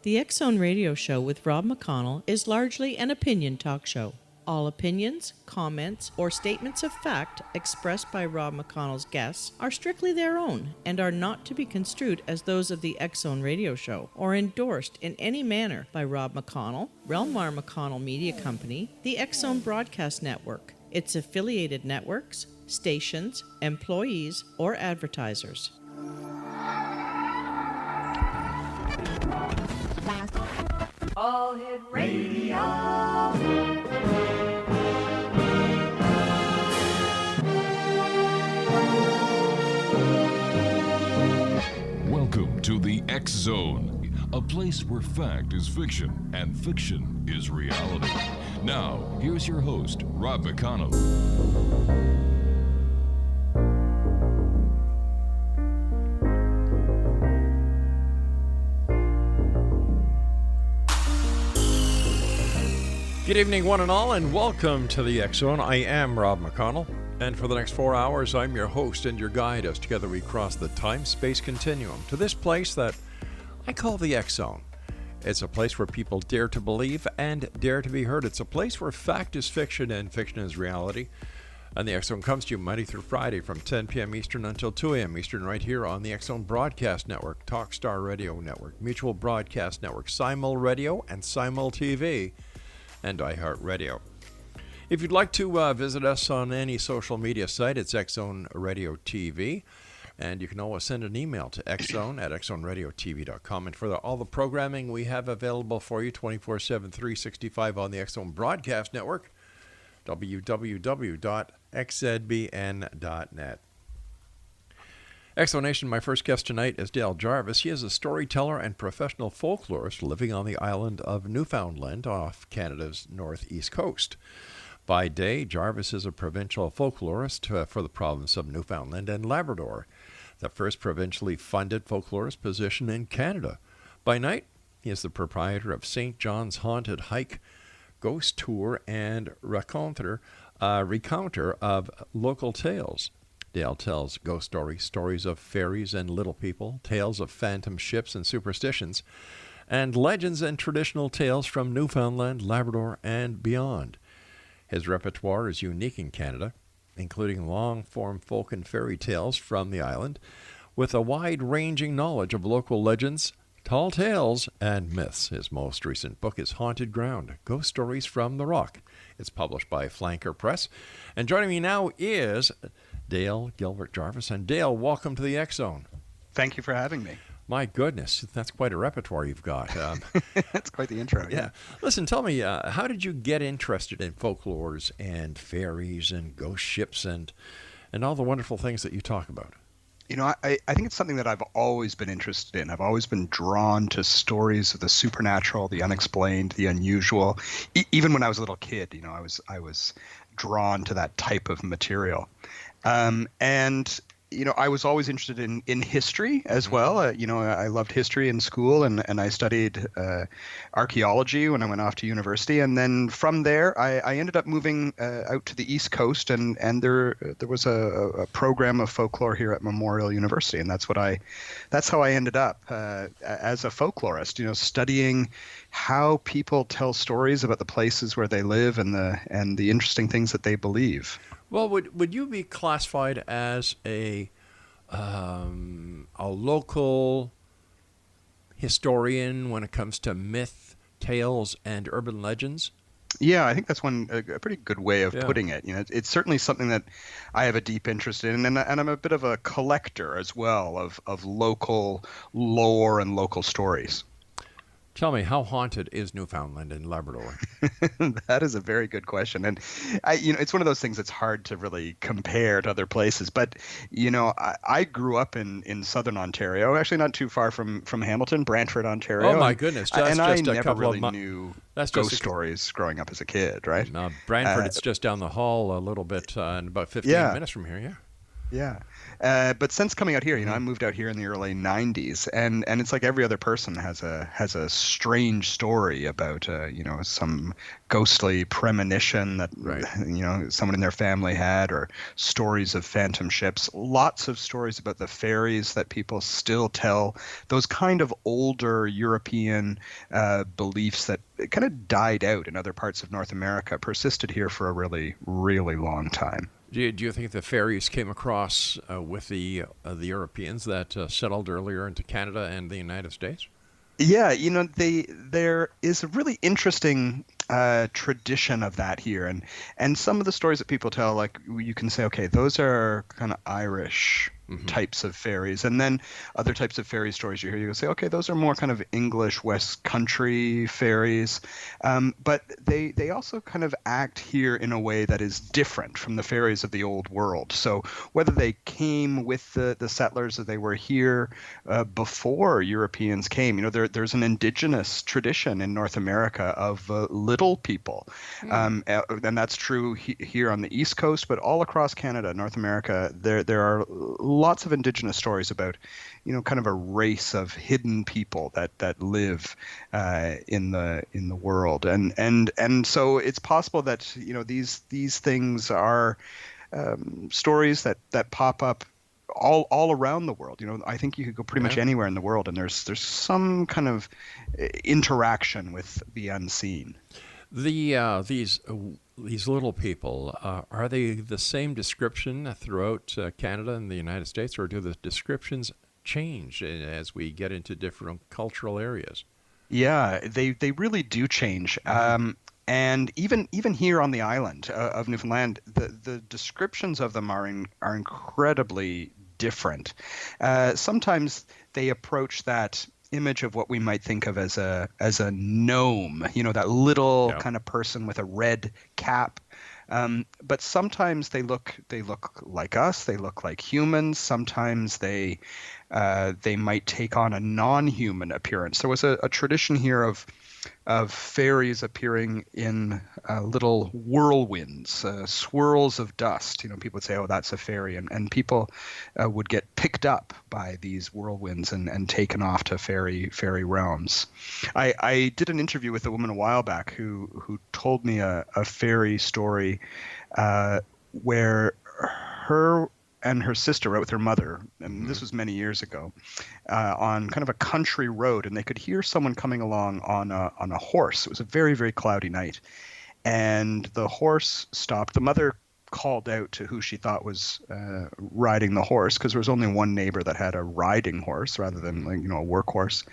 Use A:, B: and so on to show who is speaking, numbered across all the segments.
A: The X Zone Radio Show with Rob McConnell is largely an opinion talk show. All opinions, comments, or statements of fact expressed by Rob McConnell's guests are strictly their own and are not to be construed as those of the X Zone Radio Show or endorsed in any manner by Rob McConnell, Relmar McConnell Media Company, the X Zone Broadcast Network, its affiliated networks, stations, employees, or advertisers.
B: All Hit Radio.
C: Welcome to the X Zone, a place where fact is fiction and fiction is reality. Now, here's your host, Rob McConnell.
D: Good evening, one and all, and welcome to the X Zone. I am Rob McConnell, and for the next 4 hours, I'm your host and your guide as together we cross the time-space continuum to this place that I call the X Zone. It's a place where people dare to believe and dare to be heard. It's a place where fact is fiction and fiction is reality. And the X Zone comes to you Monday through Friday from 10 p.m. Eastern until 2 a.m. Eastern right here on the X Zone Broadcast Network, Talkstar Radio Network, Mutual Broadcast Network, Simul Radio, and Simul TV, and iHeartRadio. If you'd like to visit us on any social media site, it's X Zone Radio TV. And you can always send an email to xzone@xzoneradiotv.com. And for all the programming we have available for you 24/7, 365 on the X Zone Broadcast Network, www.xzbn.net. Exonation, my first guest tonight is Gilbert Jarvis. He is a storyteller and professional folklorist living on the island of Newfoundland off Canada's northeast coast. By day, Jarvis is a provincial folklorist for the province of Newfoundland and Labrador, the first provincially funded folklorist position in Canada. By night, he is the proprietor of St. John's Haunted Hike, Ghost Tour, and recounter of local tales. Dale tells ghost stories, stories of fairies and little people, tales of phantom ships and superstitions, and legends and traditional tales from Newfoundland, Labrador, and beyond. His repertoire is unique in Canada, including long-form folk and fairy tales from the island, with a wide-ranging knowledge of local legends, tall tales, and myths. His most recent book is Haunted Ground, Ghost Stories from the Rock. It's published by Flanker Press. And joining me now is Dale Gilbert Jarvis. And Dale, welcome to the X Zone.
E: Thank you for having me.
D: My goodness, that's quite a repertoire you've got.
E: That's quite the intro.
D: Yeah. Listen, tell me, how did you get interested in folklores and fairies and ghost ships and all the wonderful things that you talk about?
E: You know, I think it's something that I've always been interested in. I've always been drawn to stories of the supernatural, the unexplained, the unusual. Even when I was a little kid, you know, I was drawn to that type of material. And you know, I was always interested in history as well. You know, I loved history in school, and I studied archaeology when I went off to university. And then from there, I ended up moving out to the East Coast, and there was a program of folklore here at Memorial University, and that's how I ended up as a folklorist. You know, studying how people tell stories about the places where they live and the interesting things that they believe.
D: Well, would you be classified as a local historian when it comes to myth, tales, and urban legends?
E: Yeah, I think that's a pretty good way of putting it. You know, it's certainly something that I have a deep interest in, and I'm a bit of a collector as well of local lore and local stories.
D: Tell me, how haunted is Newfoundland and Labrador?
E: That is a very good question. And it's one of those things that's hard to really compare to other places. But, you know, I grew up in southern Ontario, actually not too far from Hamilton, Brantford, Ontario.
D: Oh, my goodness.
E: I
D: just
E: never really knew ghost stories growing up as a kid, right?
D: Brantford, it's just down the hall a little bit, and about 15 minutes from here, yeah.
E: Yeah. But since coming out here, I moved out here in the early 90s, and it's like every other person has a strange story about some ghostly premonition that
D: Right.
E: someone in their family had, or stories of phantom ships. Lots of stories about the fairies that people still tell. Those kind of older European beliefs that kind of died out in other parts of North America persisted here for a really, really long time.
D: Do you think the fairies came across with the Europeans that settled earlier into Canada and the United States?
E: Yeah, there is a really interesting tradition of that here, and some of the stories that people tell, like you can say, okay, those are kind of Irish types of fairies, and then other types of fairy stories you hear, you can say, okay, those are more kind of English West Country fairies, but they also kind of act here in a way that is different from the fairies of the old world. So whether they came with the settlers, or they were here before Europeans came, there's an indigenous tradition in North America of little people, and that's true here on the East Coast, but all across Canada, North America, there are lots of indigenous stories about, kind of a race of hidden people that live in the world, and so it's possible that these things are stories that pop up all around the world. I think you could go pretty much anywhere in the world, and there's some kind of interaction with the unseen.
D: These little people, are they the same description throughout Canada and the United States, or do the descriptions change as we get into different cultural areas?
E: Yeah, they really do change. And even here on the island of Newfoundland, the descriptions of them are incredibly different. Sometimes they approach that image of what we might think of as a gnome, that little kind of person with a red cap. But sometimes they look like us. They look like humans. Sometimes they might take on a non-human appearance. There was a tradition here of fairies appearing in little whirlwinds, swirls of dust. People would say, "Oh, that's a fairy," and people would get picked up by these whirlwinds and taken off to fairy realms. I did an interview with a woman a while back who told me a fairy story where her and her sister went with her mother, and this was many years ago, on kind of a country road, and they could hear someone coming along on a horse. It was a very, very cloudy night, and the horse stopped. The mother called out to who she thought was riding the horse, because there was only one neighbor that had a riding horse rather than a workhorse.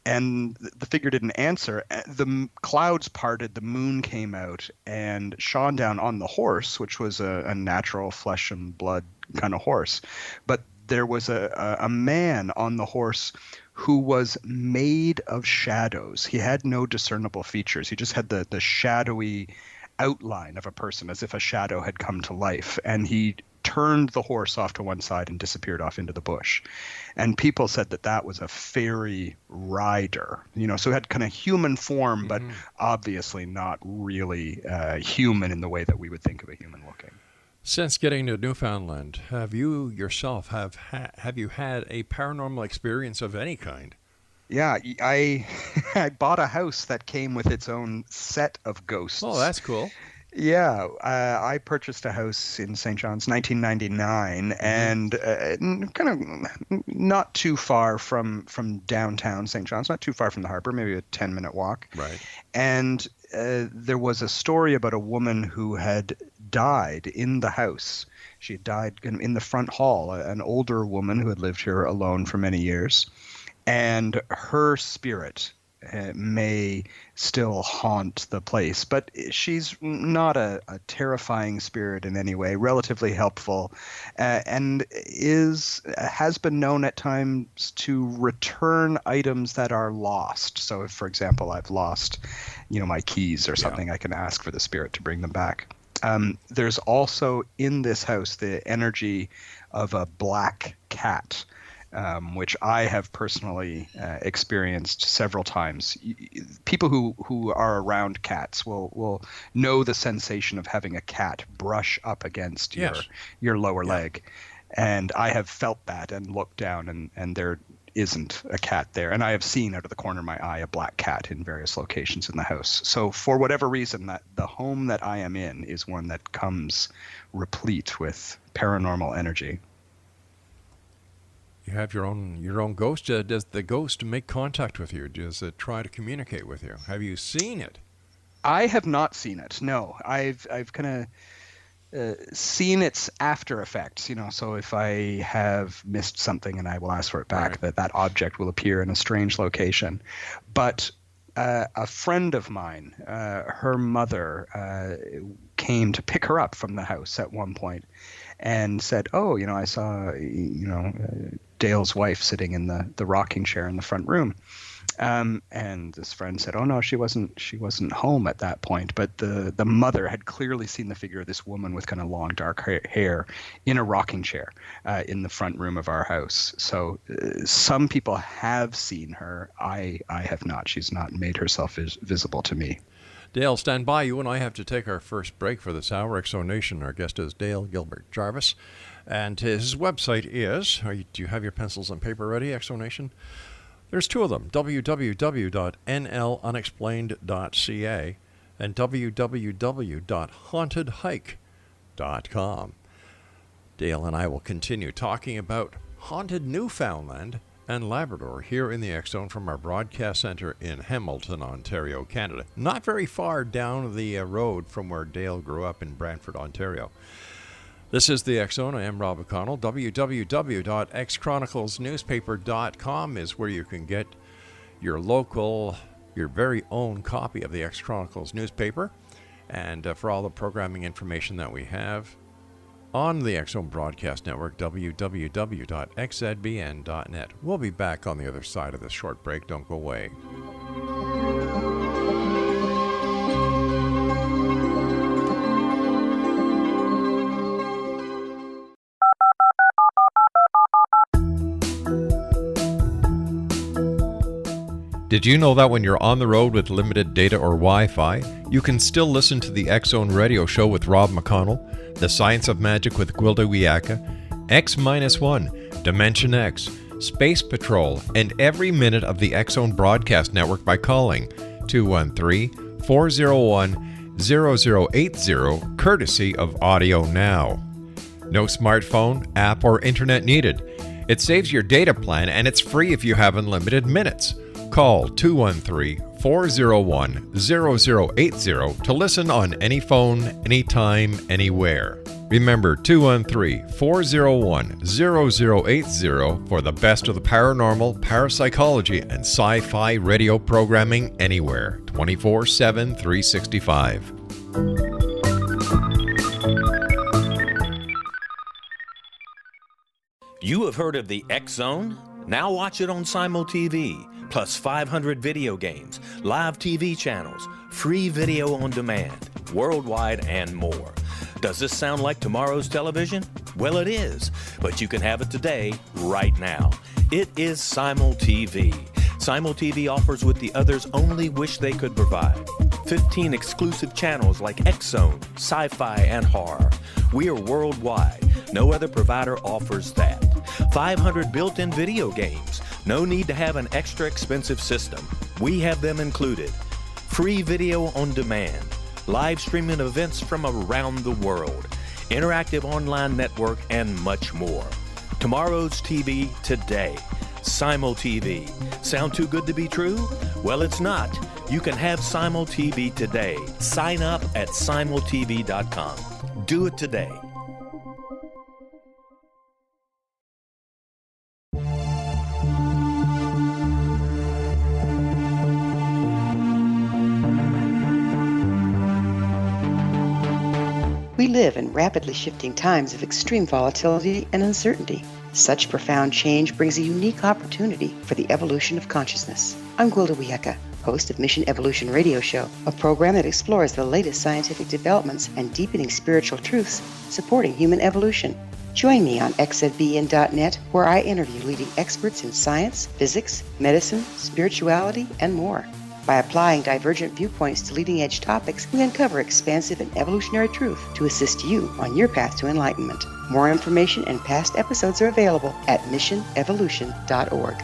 E: And the figure didn't answer. The clouds parted, the moon came out and shone down on the horse, which was a natural flesh and blood kind of horse. But there was a man on the horse who was made of shadows. He had no discernible features. He just had the shadowy outline of a person, as if a shadow had come to life. And he turned the horse off to one side and disappeared off into the bush. And people said that was a fairy rider, so it had kind of human form, but obviously not really human in the way that we would think of a human looking.
D: Since getting to Newfoundland, have you yourself have you had a paranormal experience of any kind?
E: Yeah, I bought a house that came with its own set of ghosts.
D: Oh, that's cool.
E: Yeah, I purchased a house in St. John's, 1999, and kind of not too far from downtown St. John's, not too far from the harbor, maybe a 10-minute walk.
D: Right.
E: And there was a story about a woman who had died in the house. She had died in the front hall, an older woman who had lived here alone for many years. And her spirit may still haunt the place, but she's not a terrifying spirit in any way, relatively helpful, and has been known at times to return items that are lost. So if, for example, I've lost, my keys or something, I can ask for the spirit to bring them back. There's also in this house the energy of a black cat. which I have personally experienced several times. People who are around cats will know the sensation of having a cat brush up against your lower leg. And I have felt that and looked down, and there isn't a cat there. And I have seen out of the corner of my eye a black cat in various locations in the house. So for whatever reason, that the home that I am in is one that comes replete with paranormal energy.
D: You have your own ghost. Does the ghost make contact with you? Does it try to communicate with you? Have you seen it?
E: I have not seen it. No, I've kind of seen its after effects, so if I have missed something and I will ask for it back, that object will appear in a strange location. But a friend of mine, her mother came to pick her up from the house at one point and said, "Oh, I saw, Dale's wife sitting in the rocking chair in the front room." And this friend said, "Oh no, she wasn't home at that point." But the mother had clearly seen the figure of this woman with kind of long dark hair in a rocking chair in the front room of our house. So some people have seen her. I have not. She's not made herself visible to me.
D: Dale, stand by. You and I have to take our first break for this hour. Exonation. Our guest is Dale Gilbert Jarvis, and his website is. Do you have your pencils and paper ready? Exonation. There's two of them, www.nlunexplained.ca and www.hauntedhike.com. Dale and I will continue talking about haunted Newfoundland and Labrador here in the X-Zone from our broadcast center in Hamilton, Ontario, Canada. Not very far down the road from where Dale grew up in Brantford, Ontario. This is the X-Zone. I am Rob McConnell. www.xchroniclesnewspaper.com is where you can get your very own copy of the X Chronicles newspaper, and for all the programming information that we have on the X-Zone Broadcast Network, www.xzbn.net. We'll be back on the other side of this short break. Don't go away. Did you know that when you're on the road with limited data or Wi-Fi, you can still listen to the X-Zone Radio Show with Rob McConnell, The Science of Magic with Gwilda Wiyaka, X-1, Dimension X, Space Patrol, and every minute of the X-Zone Broadcast Network by calling 213-401-0080, courtesy of Audio Now. No smartphone, app, or internet needed. It saves your data plan, and it's free if you have unlimited minutes. Call 213-401-0080 to listen on any phone, anytime, anywhere. Remember 213-401-0080 for the best of the paranormal, parapsychology, and sci-fi radio programming anywhere, 24/7, 365.
F: You have heard of the X-Zone? Now watch it on Simul TV. Plus 500 video games, live TV channels, free video on demand, worldwide, and more. Does this sound like tomorrow's television? Well, it is, but you can have it today, right now. It is Simul TV. Simul TV offers what the others only wish they could provide. 15 exclusive channels like X-Zone, Sci-Fi, and Horror. We are worldwide. No other provider offers that. 500 built-in video games. No need to have an extra expensive system. We have them included. Free video on demand. Live streaming events from around the world. Interactive online network, and much more. Tomorrow's TV today. Simul TV. Sound too good to be true? Well, it's not. You can have Simul TV today. Sign up at simultv.com. Do it today.
G: We live in rapidly shifting times of extreme volatility and uncertainty. Such profound change brings a unique opportunity for the evolution of consciousness. I'm Gwilda Wiyaka, host of Mission Evolution Radio Show, a program that explores the latest scientific developments and deepening spiritual truths supporting human evolution. Join me on xzbn.net, where I interview leading experts in science, physics, medicine, spirituality, and more. By applying divergent viewpoints to leading-edge topics, we uncover expansive and evolutionary truth to assist you on your path to enlightenment. More information and past episodes are available at missionevolution.org.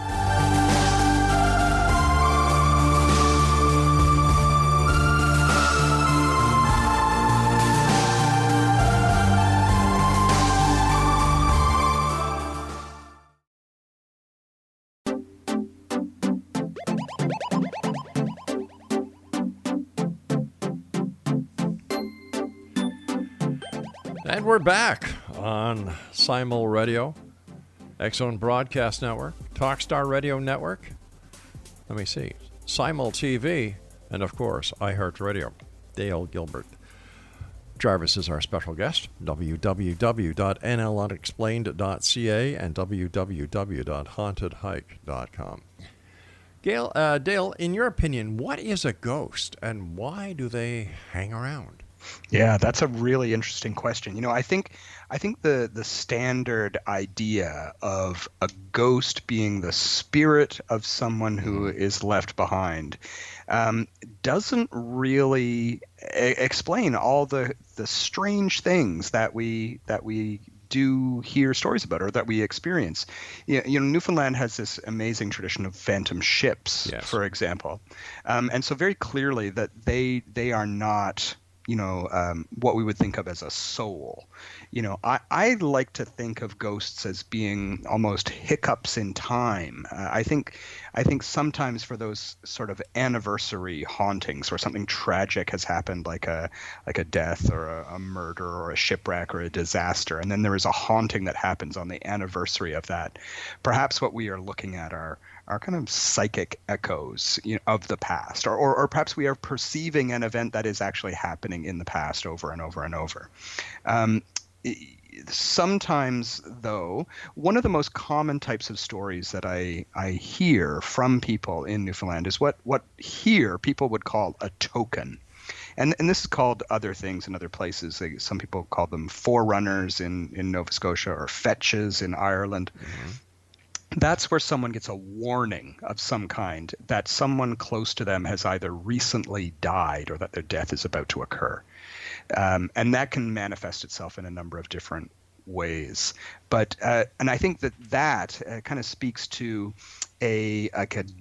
D: And we're back on Simul Radio, X-Zone Broadcast Network, Talkstar Radio Network, let me see, Simul TV, and of course, iHeartRadio. Dale Gilbert Jarvis is our special guest. www.nlunexplained.ca and www.hauntedhike.com. Dale, in your opinion, what is a ghost and why do they hang around?
E: Yeah, that's a really interesting question. I think the standard idea of a ghost being the spirit of someone who is left behind doesn't really explain all the strange things that we do hear stories about or that we experience. Newfoundland has this amazing tradition of phantom ships, yes, for example, and so very clearly that they are not what we would think of as a soul. I like to think of ghosts as being almost hiccups in time. I think sometimes for those sort of anniversary hauntings where something tragic has happened, like a death or a murder or a shipwreck or a disaster, and then there is a haunting that happens on the anniversary of that. Perhaps what we are looking at are kind of psychic echoes of the past, or perhaps we are perceiving an event that is actually happening in the past over and over and over. Sometimes, though, one of the most common types of stories that I hear from people in Newfoundland is what here people would call a token. And this is called other things in other places. Some people call them forerunners in Nova Scotia or fetches in Ireland. Mm-hmm. That's where someone gets a warning of some kind that someone close to them has either recently died or that their death is about to occur. And that can manifest itself in a number of different ways. But and I think that kind of speaks to a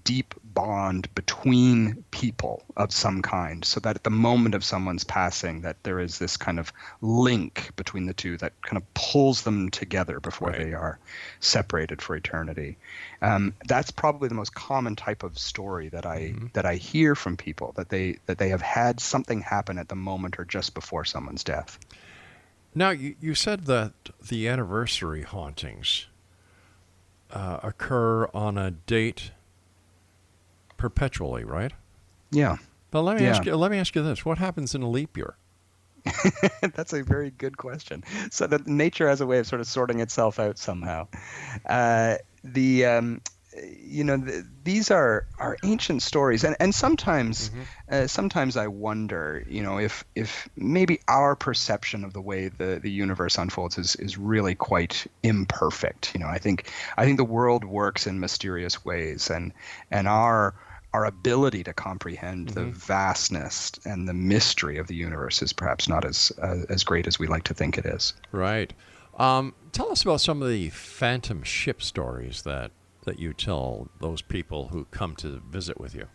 E: deep bond between people of some kind, so that at the moment of someone's passing, that there is this kind of link between the two that kind of pulls them together before right. They are separated for eternity. That's probably the most common type of story that I hear from people, that they have had something happen at the moment or just before someone's death.
D: Now, you said that the anniversary hauntings occur on a date perpetually, right?
E: Yeah.
D: But let me ask you this: what happens in a leap year?
E: That's a very good question. So that nature has a way of sort of sorting itself out somehow. These are ancient stories, and sometimes sometimes I wonder, if maybe our perception of the way the universe unfolds is really quite imperfect. I think the world works in mysterious ways, and our ability to comprehend the vastness and the mystery of the universe is perhaps not as great as we like to think it is.
D: Right. Tell us about some of the phantom ship stories that you tell those people who come to visit with you.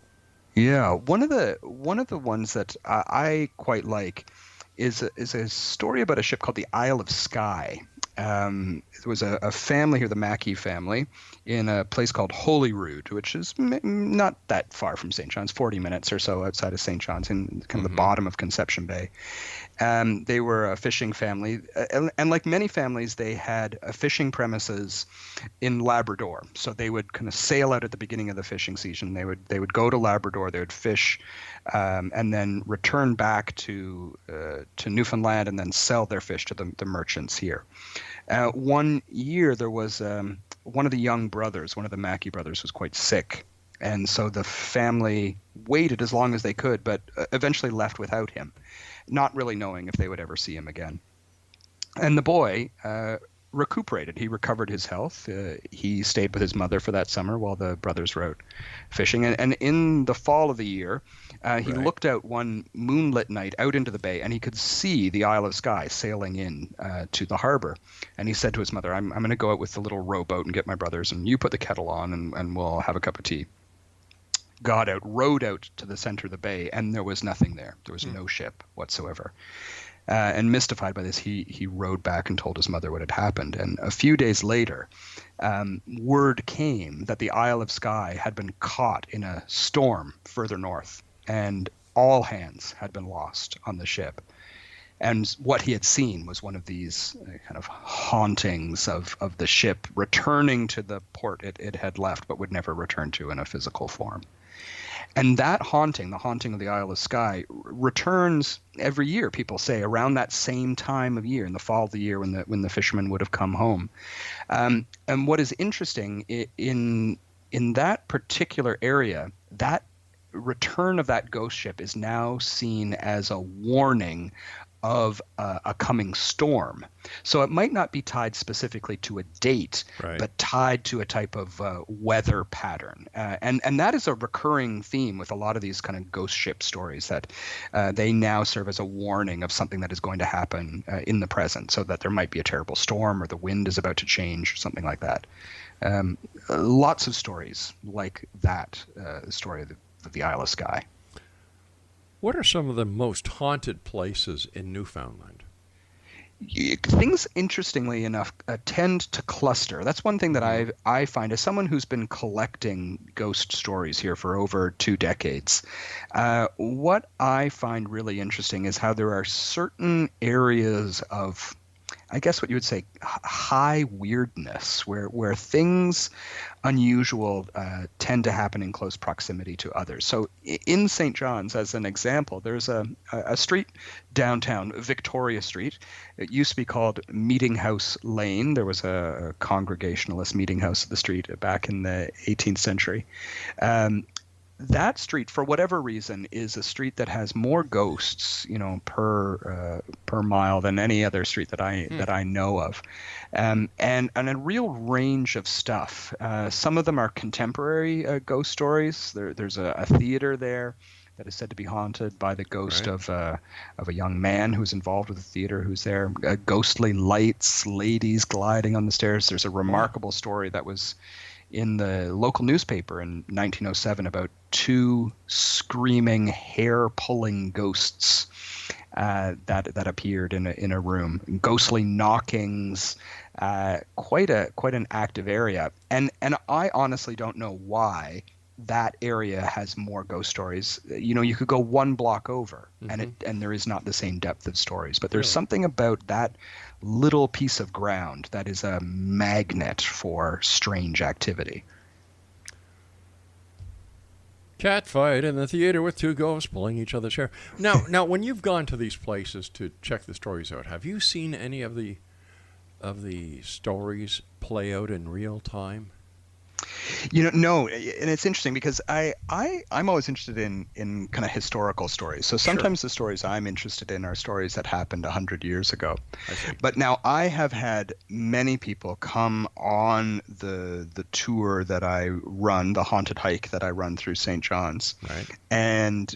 E: Yeah, one of the ones that I quite like is a story about a ship called the Isle of Skye. There was a family here, the Mackey family, in a place called Holyrood, which is not that far from St. John's, 40 minutes or so outside of St. John's, in kind of the bottom of Conception Bay. They were a fishing family, and like many families, they had fishing premises in Labrador. So they would kind of sail out at the beginning of the fishing season. They would go to Labrador, they would fish, and then return back to Newfoundland and then sell their fish to the merchants here. One year there was one of the young brothers, one of the Mackey brothers, was quite sick. And so the family waited as long as they could, but eventually left without him, not really knowing if they would ever see him again. And the boy recuperated. He recovered his health. He stayed with his mother for that summer while the brothers were out fishing. And in the fall of the year, he looked out one moonlit night out into the bay, and he could see the Isle of Skye sailing in to the harbor. And he said to his mother, I'm going to go out with the little rowboat and get my brothers, and you put the kettle on, and we'll have a cup of tea. Got out, rowed out to the center of the bay, and there was nothing there. There was no ship whatsoever. And mystified by this, he rowed back and told his mother what had happened. And a few days later, word came that the Isle of Skye had been caught in a storm further north, and all hands had been lost on the ship. And what he had seen was one of these kind of hauntings of the ship returning to the port it had left but would never return to in a physical form. And that haunting, the haunting of the Isle of Skye, returns every year, people say, around that same time of year, in the fall of the year when the fishermen would have come home. And what is interesting, in that particular area, that return of that ghost ship is now seen as a warning of a coming storm. So it might not be tied specifically to a date, but tied to a type of weather pattern. And that is a recurring theme with a lot of these kind of ghost ship stories, that they now serve as a warning of something that is going to happen in the present, so that there might be a terrible storm or the wind is about to change or something like that. Lots of stories like that, the story of the Isle of Skye.
D: What are some of the most haunted places in Newfoundland?
E: Things, interestingly enough, tend to cluster. That's one thing that I find as someone who's been collecting ghost stories here for over 2 decades. What I find really interesting is how there are certain areas of, I guess what you would say, high weirdness, where things unusual tend to happen in close proximity to others. So in St. John's, as an example, there's a street downtown, Victoria Street. It used to be called Meeting House Lane. There was a Congregationalist meeting house at the street back in the 18th century. That street, for whatever reason, is a street that has more ghosts, per mile than any other street that I know of, and a real range of stuff. Some of them are contemporary ghost stories. There's a theater there that is said to be haunted by the ghost of a young man who's involved with the theater, who's there. Ghostly lights, ladies gliding on the stairs. There's a remarkable story that was in the local newspaper in 1907 about 2 screaming, hair-pulling ghosts that appeared in a room. Ghostly knockings, quite an active area. And I honestly don't know why that area has more ghost stories. You could go 1 block over, and there is not the same depth of stories. But there's something about that little piece of ground that is a magnet for strange activity.
D: Cat fight in the theater with 2 ghosts pulling each other's hair. Now, when you've gone to these places to check the stories out, have you seen any of the stories play out in real time?
E: No, and it's interesting because I'm always interested in kind of historical stories. So sometimes the stories I'm interested in are stories that happened 100 years ago.
D: I see.
E: But now I have had many people come on the tour that I run, the haunted hike that I run through St. John's.
D: Right.
E: And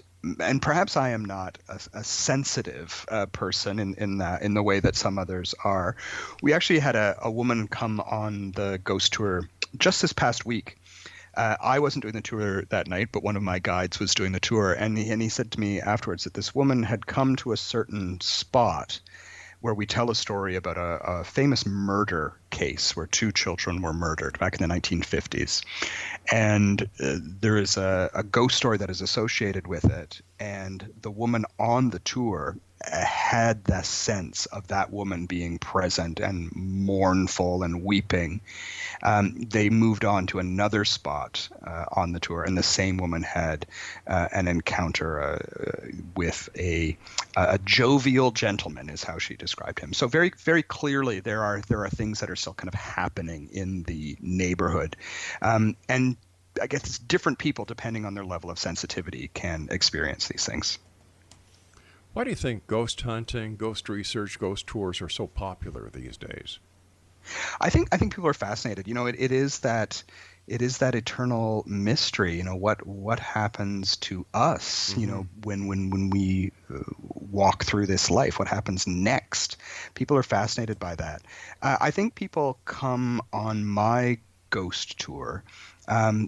E: perhaps I am not a sensitive person in the way that some others are. We actually had a woman come on the ghost tour just this past week. I wasn't doing the tour that night, but one of my guides was doing the tour, and he said to me afterwards that this woman had come to a certain spot where we tell a story about a famous murder case where 2 children were murdered back in the 1950s. And there is a ghost story that is associated with it. And the woman on the tour had the sense of that woman being present and mournful and weeping. They moved on to another spot on the tour, and the same woman had an encounter with a jovial gentleman, is how she described him. So very, very clearly, there are things that are still kind of happening in the neighborhood, and I guess different people, depending on their level of sensitivity, can experience these things.
D: Why do you think ghost hunting, ghost research, ghost tours are so popular these days?
E: I think people are fascinated. It is that eternal mystery. What happens to us? When we walk through this life, what happens next? People are fascinated by that. I think people come on my ghost tour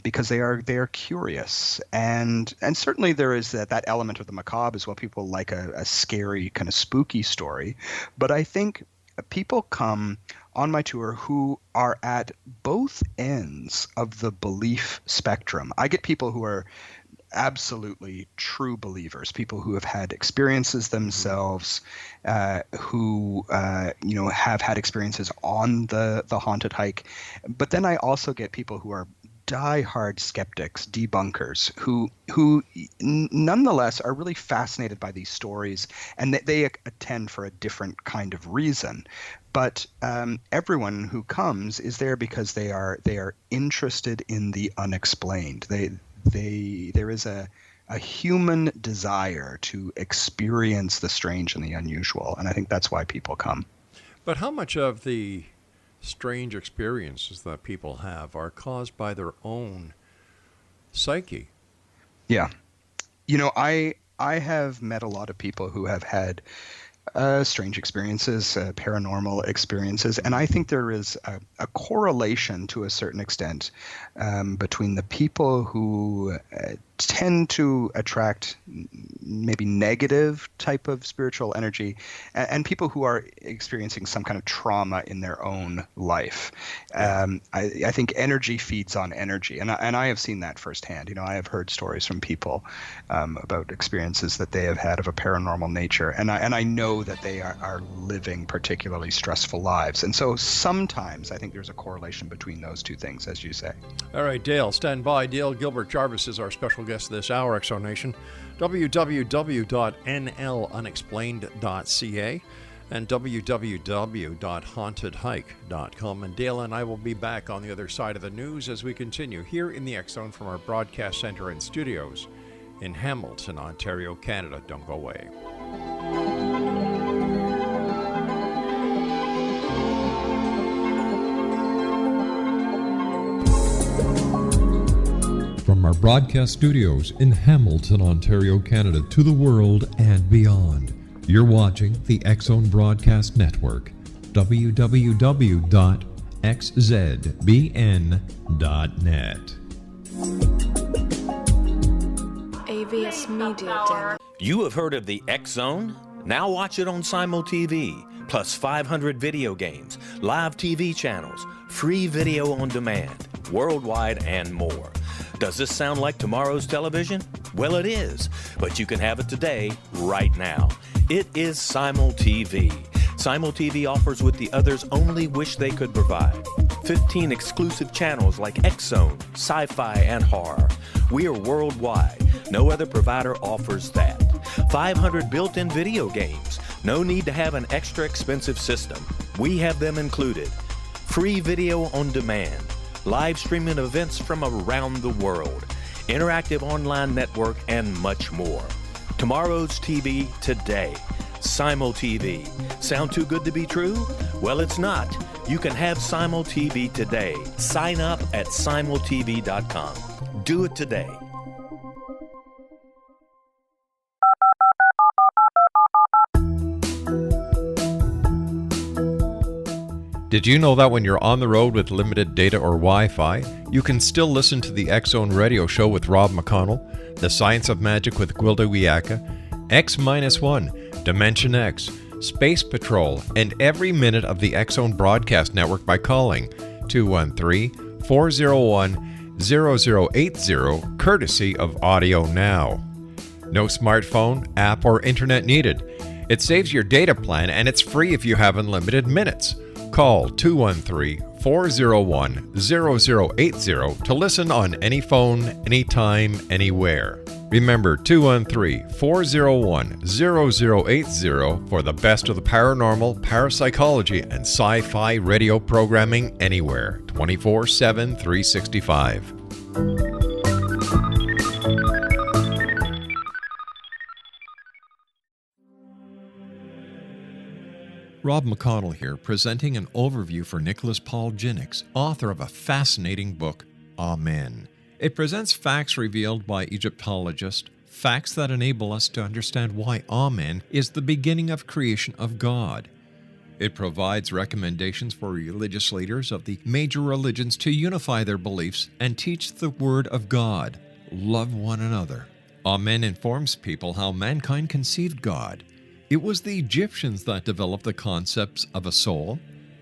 E: because they are curious, and certainly there is that element of the macabre as well. People like a scary kind of spooky story, but I think people come on my tour who are at both ends of the belief spectrum. I get people who are absolutely true believers, people who have had experiences themselves, who have had experiences on the haunted hike. But then I also get people who are diehard skeptics, debunkers, who nonetheless are really fascinated by these stories, and they attend for a different kind of reason. But everyone who comes is there because they are interested in the unexplained. There is a human desire to experience the strange and the unusual, and I think that's why people come.
D: But how much of the strange experiences that people have are caused by their own psyche?
E: Yeah. I have met a lot of people who have had strange experiences, paranormal experiences, and I think there is a correlation to a certain extent between the people who tend to attract maybe negative type of spiritual energy and people who are experiencing some kind of trauma in their own life. I think energy feeds on energy, and I have seen that firsthand. I have heard stories from people about experiences that they have had of a paranormal nature, and I know that they are living particularly stressful lives. And so sometimes I think there's a correlation between those two things, as you say.
D: All right, Dale, stand by. Dale Gilbert Jarvis is our special guest this hour, Exo Nation. www.nlunexplained.ca and www.hauntedhike.com. And Dale and I will be back on the other side of the news as we continue here in the X Zone from our broadcast center and studios in Hamilton, Ontario, Canada. Don't go away.
H: From our broadcast studios in Hamilton, Ontario, Canada, to the world and beyond, you're watching the X Zone Broadcast Network, www.xzbn.net.
I: AVS Media Den.
F: You have heard of the X Zone? Now watch it on Simul TV, plus 500 video games, live TV channels, free video on demand, worldwide, and more. Does this sound like tomorrow's television? Well, it is, but you can have it today, right now. It is Simul TV. Simul TV offers what the others only wish they could provide. 15 exclusive channels like X Zone, sci-fi, and horror. We are worldwide. No other provider offers that. 500 built-in video games. No need to have an extra expensive system. We have them included. Free video on demand. Live streaming events from around the world, interactive online network, and much more. Tomorrow's TV today. Simul TV. Sound too good to be true? Well, it's not. You can have Simul TV today. Sign up at simultv.com. Do it today.
D: Did you know that when you're on the road with limited data or Wi-Fi, you can still listen to the X Zone Radio Show with Rob McConnell, The Science of Magic with Gwilda Wiyaka, X-1, Dimension X, Space Patrol, and every minute of the X Zone Broadcast Network by calling 213-401-0080, courtesy of Audio Now. No smartphone, app, or internet needed. It saves your data plan and it's free if you have unlimited minutes. Call 213-401-0080 to listen on any phone, anytime, anywhere. Remember 213-401-0080 for the best of the paranormal, parapsychology, and sci-fi radio programming anywhere, 24/7, 365.
H: Rob McConnell here, presenting an overview for Nicholas Paul Jennings, author of a fascinating book, Amen. It presents facts revealed by Egyptologists, facts that enable us to understand why Amen is the beginning of creation of God. It provides recommendations for religious leaders of the major religions to unify their beliefs and teach the Word of God. Love one another. Amen informs people how mankind conceived God. It was the Egyptians that developed the concepts of a soul,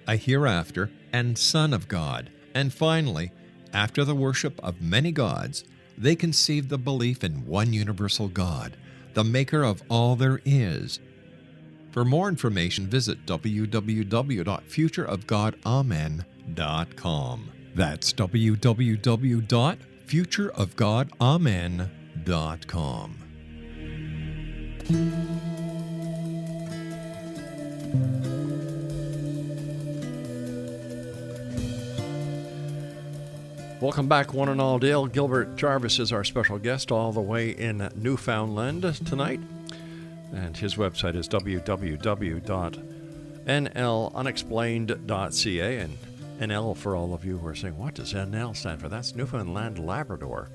H: a hereafter, and Son of God. And finally, after the worship of many gods, they conceived the belief in one universal God, the maker of all there is. For more information, visit www.futureofgodamen.com. That's www.futureofgodamen.com.
D: Welcome back, one and all. Dale Gilbert Jarvis is our special guest all the way in Newfoundland tonight. And his website is www.nlunexplained.ca. And NL, for all of you who are saying, what does NL stand for? That's Newfoundland and Labrador.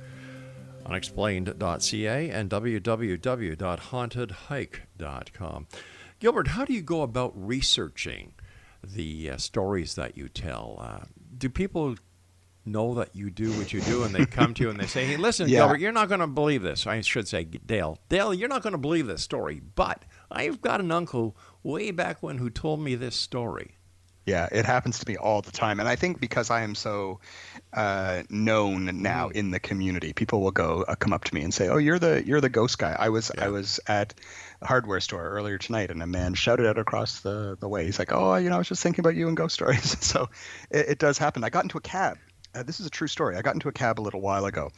D: Unexplained.ca and www.hauntedhike.com. Gilbert, how do you go about researching the stories that you tell? Do people know that you do what you do and they come to you and they say, hey, listen, Gilbert, you're not going to believe this. I should say, Dale, you're not going to believe this story, but I've got an uncle way back when who told me this story.
E: Yeah, it happens to me all the time. And I think because I am so known now in the community, people will come up to me and say, oh, you're the ghost guy. I was at a hardware store earlier tonight, and a man shouted out across the way. He's like, oh, I was just thinking about you and ghost stories. So it does happen. I got into a cab. This is a true story. I got into a cab a little while ago,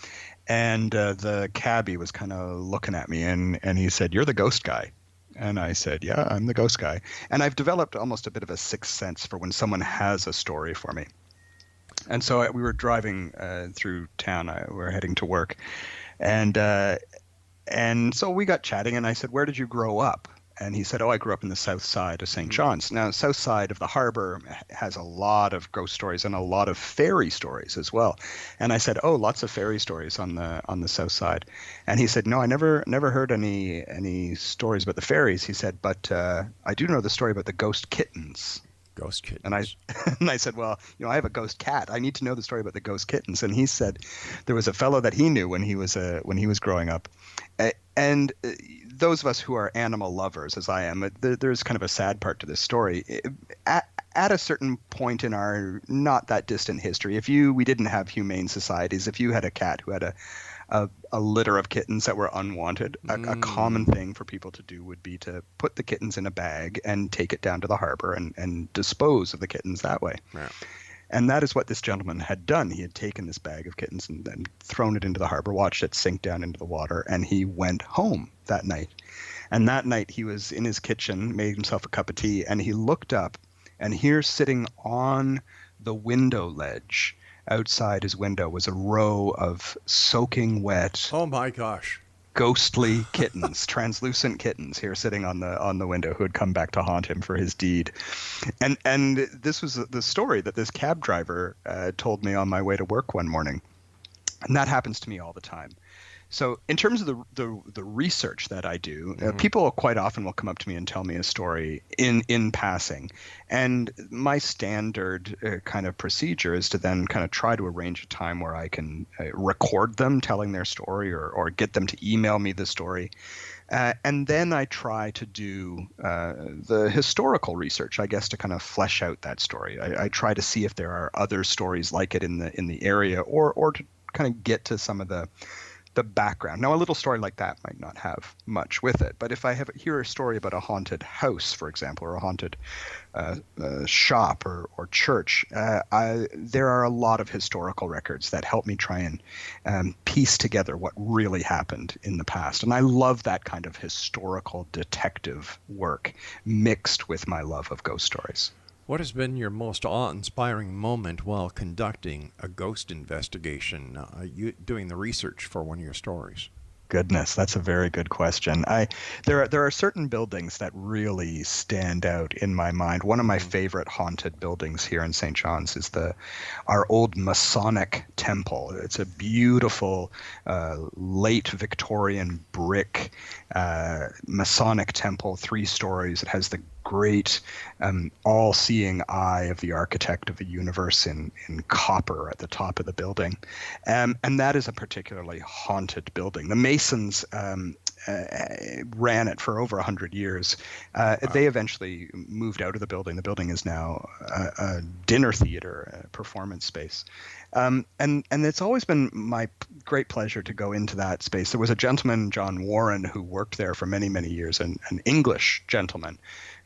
E: and the cabbie was kind of looking at me, and he said, you're the ghost guy. And I said, yeah, I'm the ghost guy. And I've developed almost a bit of a sixth sense for when someone has a story for me. And so we were driving through town. We were heading to work. And so we got chatting, and I said, where did you grow up? And he said, oh, I grew up in the south side of St. John's. Now, south side of the harbor has a lot of ghost stories and a lot of fairy stories as well. And I said, oh, lots of fairy stories on the south side. And he said, no, I never heard any stories about the fairies. He said, but I do know the story about the ghost kittens.
D: Ghost kittens.
E: And I said, well, I have a ghost cat. I need to know the story about the ghost kittens. And he said there was a fellow that he knew when he was growing up. And those of us who are animal lovers, as I am, there's kind of a sad part to this story. At a certain point in our not that distant history, we didn't have humane societies, if you had a cat who had a litter of kittens that were unwanted, a common thing for people to do would be to put the kittens in a bag and take it down to the harbor and dispose of the kittens that way. Yeah. And that is what this gentleman had done. He had taken this bag of kittens and then thrown it into the harbor, watched it sink down into the water, and he went home that night. And that night he was in his kitchen, made himself a cup of tea, and he looked up, and here sitting on the window ledge outside his window was a row of soaking wet,
D: oh my gosh,
E: ghostly kittens, translucent kittens here sitting on the window who had come back to haunt him for his deed. And this was the story that this cab driver told me on my way to work one morning. And that happens to me all the time. So in terms of the research that I do, people quite often will come up to me and tell me a story in passing. And my standard kind of procedure is to then kind of try to arrange a time where I can record them telling their story or get them to email me the story. And then I try to do the historical research, I guess, to kind of flesh out that story. I try to see if there are other stories like it in the area or to kind of get to some of the background. Now, a little story like that might not have much with it, but if I hear a story about a haunted house, for example, or a haunted shop or church, there are a lot of historical records that help me try and piece together what really happened in the past. And I love that kind of historical detective work mixed with my love of ghost stories.
D: What has been your most awe-inspiring moment while conducting a ghost investigation, you doing the research for one of your stories?
E: Goodness, that's a very good question. There are certain buildings that really stand out in my mind. One of my favorite haunted buildings here in St. John's is our old Masonic temple. It's a beautiful late Victorian brick Masonic temple, 3 stories. It has the great all-seeing eye of the architect of the universe in copper at the top of the building. And that is a particularly haunted building. The Masons ran it for over 100 years. They eventually moved out of the building. The building is now a dinner theater, a performance space. And it's always been my great pleasure to go into that space. There was a gentleman, John Warren, who worked there for many, many years, an English gentleman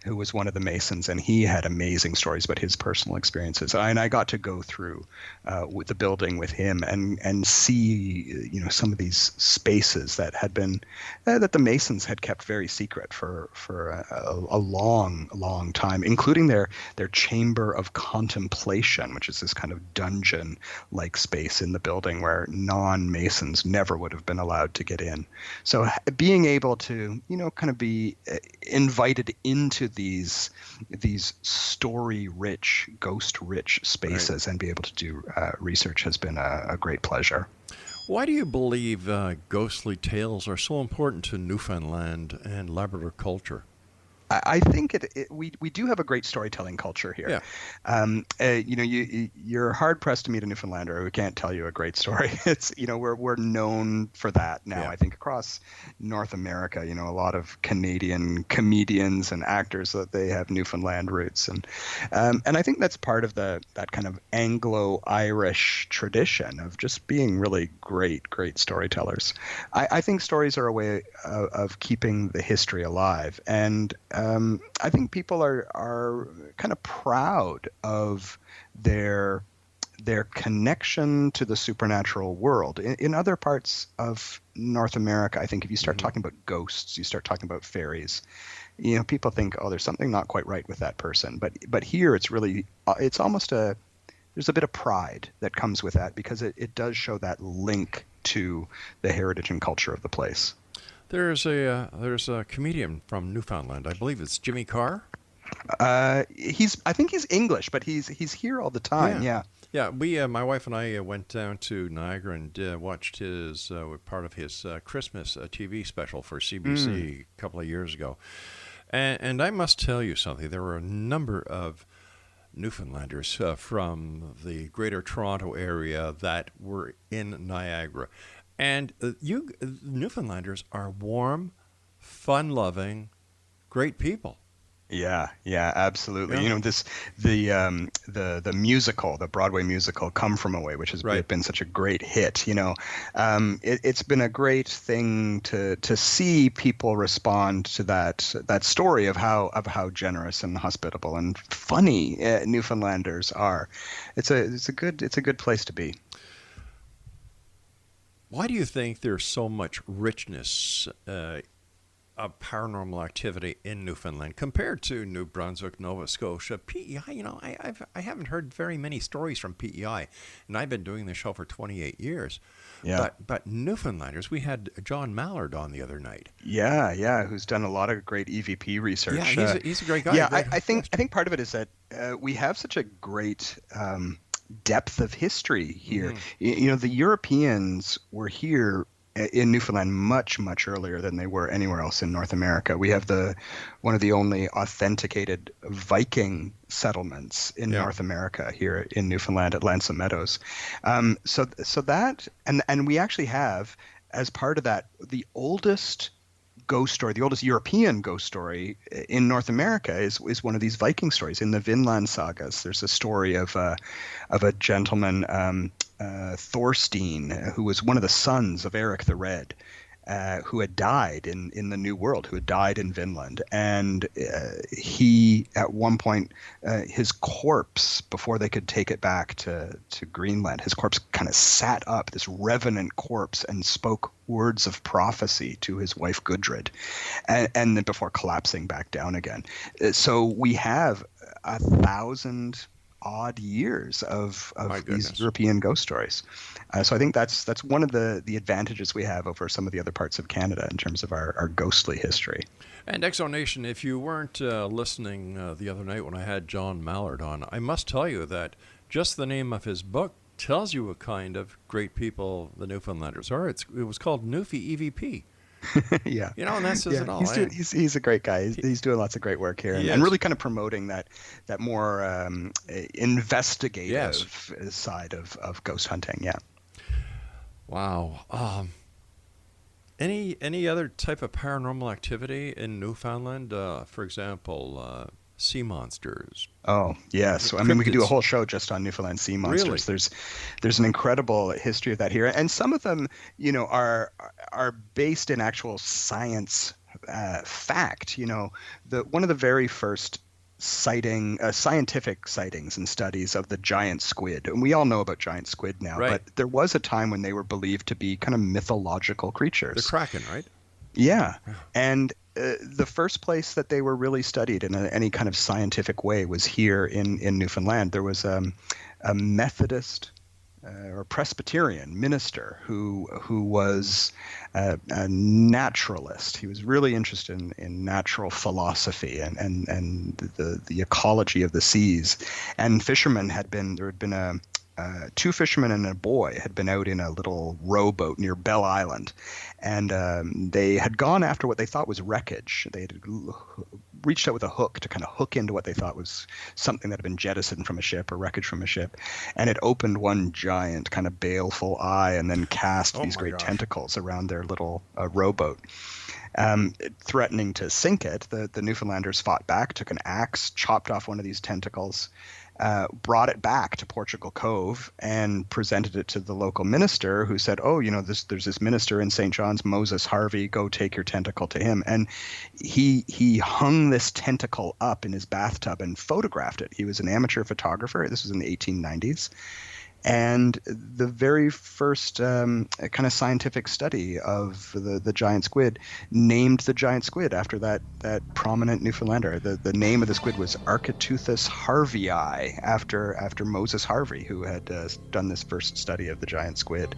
E: who was one of the Masons, and he had amazing stories about his personal experiences. And I got to go through with the building with him and see, some of these spaces that had been that the Masons had kept very secret for a long, long time, including their chamber of contemplation, which is this kind of dungeon-like space in the building where non-Masons never would have been allowed to get in. So being able to, kind of be invited into these story-rich, ghost-rich spaces, right, and be able to do research has been a great pleasure.
D: Why do you believe ghostly tales are so important to Newfoundland and Labrador culture?
E: I think we do have a great storytelling culture here. Yeah. You're hard pressed to meet a Newfoundlander who can't tell you a great story. It's we're known for that now. Yeah. I think across North America, a lot of Canadian comedians and actors that they have Newfoundland roots, and I think that's part of that kind of Anglo-Irish tradition of just being really great storytellers. I think stories are a way of keeping the history alive, and I think people are kind of proud of their connection to the supernatural world. In other parts of North America, I think if you start talking about ghosts, you start talking about fairies, people think, oh, there's something not quite right with that person. But here it's really, it's almost there's a bit of pride that comes with that, because it does show that link to the heritage and culture of the place.
D: There's a comedian from Newfoundland. I believe it's Jimmy Carr.
E: I think he's English, but he's here all the time. Yeah.
D: We my wife and I went down to Niagara and watched his part of his Christmas TV special for CBC a couple of years ago, and I must tell you something. There were a number of Newfoundlanders from the Greater Toronto area that were in Niagara. And you Newfoundlanders are warm, fun-loving, great people.
E: Yeah, absolutely. Yeah. The musical, the Broadway musical, Come From Away, which has been such a great hit. It's been a great thing to see people respond to that story of how generous and hospitable and funny Newfoundlanders are. It's a good place to be.
D: Why do you think there's so much richness of paranormal activity in Newfoundland compared to New Brunswick, Nova Scotia? PEI, I haven't heard very many stories from PEI, and I've been doing this show for 28 years. Yeah. But Newfoundlanders, we had John Mallard on the other night.
E: Yeah, who's done a lot of great EVP research.
D: Yeah, he's a great guy.
E: Yeah, I think part of it is that we have such a great depth of history here. The Europeans were here in Newfoundland much, much earlier than they were anywhere else in North America. We have one of the only authenticated Viking settlements in North America here in Newfoundland at Lansom Meadows. So that, and we actually have, as part of that, the oldest ghost story, the oldest European ghost story in North America is one of these Viking stories. In the Vinland sagas, there's a story of a gentleman, Thorstein, who was one of the sons of Eric the Red, who had died in the New World, who had died in Vinland. And he, at one point, his corpse, before they could take it back to Greenland, his corpse kind of sat up, this revenant corpse, and spoke words of prophecy to his wife Gudrid, and then before collapsing back down again. So we have 1,000 odd years of these European ghost stories. So I think that's one of the advantages we have over some of the other parts of Canada in terms of our ghostly history.
D: And Exonation, if you weren't listening the other night when I had John Mallard on, I must tell you that just the name of his book tells you what kind of great people the Newfoundlanders are. It was called Newfie EVP.
E: Yeah.
D: And that says it all.
E: He's a great guy. He's doing lots of great work here and really kind of promoting that more investigative side of ghost hunting. Yeah.
D: Wow. Any other type of paranormal activity in Newfoundland? For example, sea monsters.
E: Oh, yes. I mean, we could do a whole show just on Newfoundland sea monsters.
D: Really?
E: There's an incredible history of that here. And some of them, are based in actual science fact. One of the very first scientific sightings and studies of the giant squid. And we all know about giant squid now, but there was a time when they were believed to be kind of mythological creatures.
D: The Kraken, right?
E: Yeah. And the first place that they were really studied in any kind of scientific way was here in Newfoundland. There was a Methodist or Presbyterian minister who was a naturalist. He was really interested in natural philosophy and the ecology of the seas. And fishermen there had been two fishermen and a boy had been out in a little rowboat near Bell Island, and they had gone after what they thought was wreckage. They had reached out with a hook to kind of hook into what they thought was something that had been jettisoned from a ship or wreckage from a ship, and it opened one giant kind of baleful eye and then cast these great tentacles around their little rowboat. Threatening to sink it, the Newfoundlanders fought back, took an axe, chopped off one of these tentacles, brought it back to Portugal Cove and presented it to the local minister, who said, there's this minister in St. John's, Moses Harvey, go take your tentacle to him. And he hung this tentacle up in his bathtub and photographed it. He was an amateur photographer. This was in the 1890s. And the very first kind of scientific study of the giant squid named the giant squid after that prominent Newfoundlander. The name of the squid was Architeuthis harveyi, after Moses Harvey, who had done this first study of the giant squid.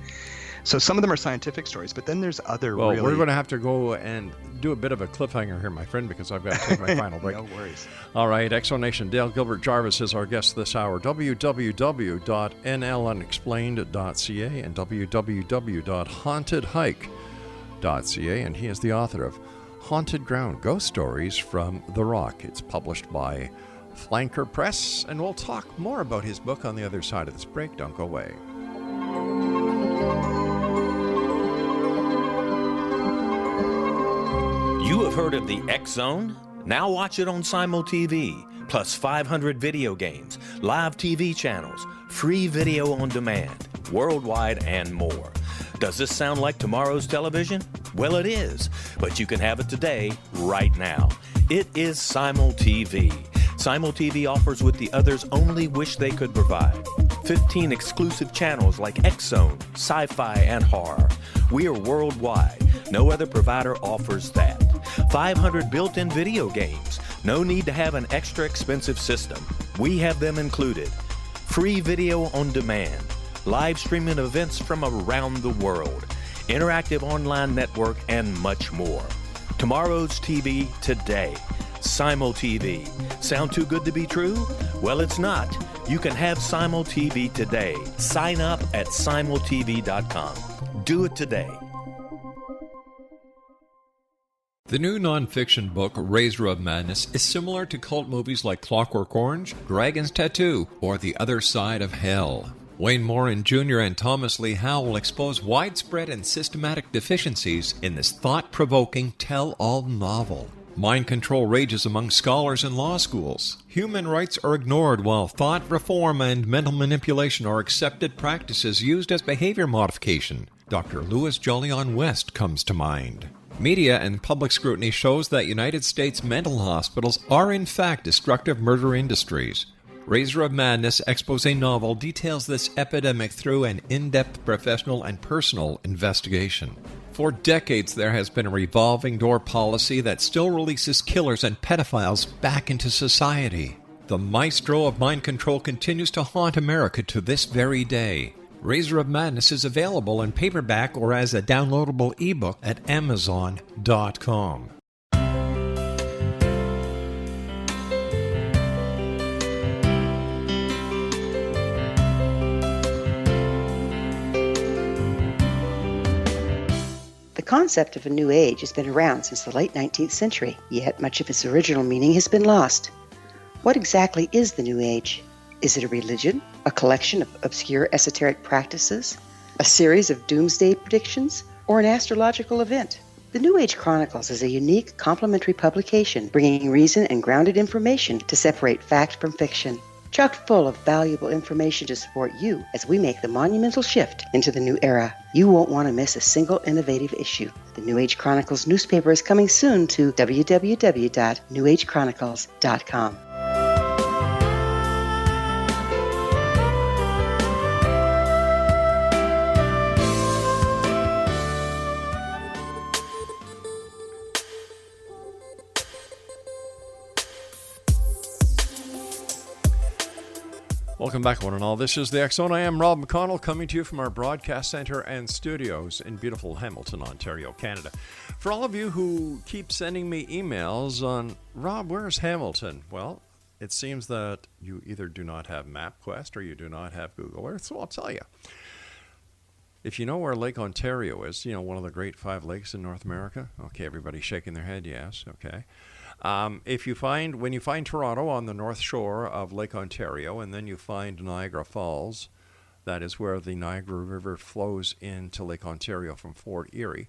E: So some of them are scientific stories, but then there's other
D: Well, we're going to have to go and do a bit of a cliffhanger here, my friend, because I've got to take my final break.
E: No worries.
D: All right, Exonation. Dale Gilbert Jarvis is our guest this hour. www.nlunexplained.ca and www.hauntedhike.ca, and he is the author of Haunted Ground, Ghost Stories from the Rock. It's published by Flanker Press, and we'll talk more about his book on the other side of this break. Don't go away.
F: You have heard of the X Zone? Now watch it on Simul TV, plus 500 video games, live TV channels, free video on demand, worldwide, and more. Does this sound like tomorrow's television? Well, it is, but you can have it today, right now. It is Simul TV. Simul TV offers what the others only wish they could provide. 15 exclusive channels like X Zone, sci-fi, and horror. We are worldwide. No other provider offers that. 500 built-in video games. No need to have an extra expensive system. We have them included. Free video on demand. Live streaming events from around the world. Interactive online network, and much more. Tomorrow's TV today. Simul TV. Sound too good to be true? Well, it's not. You can have Simul TV today. Sign up at simultv.com. Do it today.
H: The new nonfiction book, Razor of Madness, is similar to cult movies like Clockwork Orange, Dragon's Tattoo, or The Other Side of Hell. Wayne Morin Jr. and Thomas Lee Howe will expose widespread and systematic deficiencies in this thought-provoking tell-all novel. Mind control rages among scholars in law schools. Human rights are ignored while thought reform and mental manipulation are accepted practices used as behavior modification. Dr. Louis Jolyon West comes to mind. Media and public scrutiny shows that United States mental hospitals are in fact destructive murder industries. Razor of Madness expose novel details this epidemic through an in-depth professional and personal investigation. For decades, there has been a revolving door policy that still releases killers and pedophiles back into society. The maestro of mind control continues to haunt America to this very day. Razor of Madness is available in paperback or as a downloadable ebook at Amazon.com.
G: The concept of a new age has been around since the late 19th century, yet much of its original meaning has been lost. What exactly is the New Age? Is it a religion, a collection of obscure esoteric practices, a series of doomsday predictions, or an astrological event? The New Age Chronicles is a unique, complementary publication bringing reason and grounded information to separate fact from fiction. Chock full of valuable information to support you as we make the monumental shift into the new era. You won't want to miss a single innovative issue. The New Age Chronicles newspaper is coming soon to www.newagechronicles.com.
D: Welcome back, one and all. This is the X Zone. I am Rob McConnell, coming to you from our broadcast center and studios in beautiful Hamilton, Ontario, Canada. For all of you who keep sending me emails on, Rob, where's Hamilton? Well, it seems that you either do not have MapQuest or you do not have Google Earth, so I'll tell you. If you know where Lake Ontario is, one of the great 5 lakes in North America. Okay, everybody's shaking their head, yes, okay. When you find Toronto on the north shore of Lake Ontario, and then you find Niagara Falls, that is where the Niagara River flows into Lake Ontario from Fort Erie.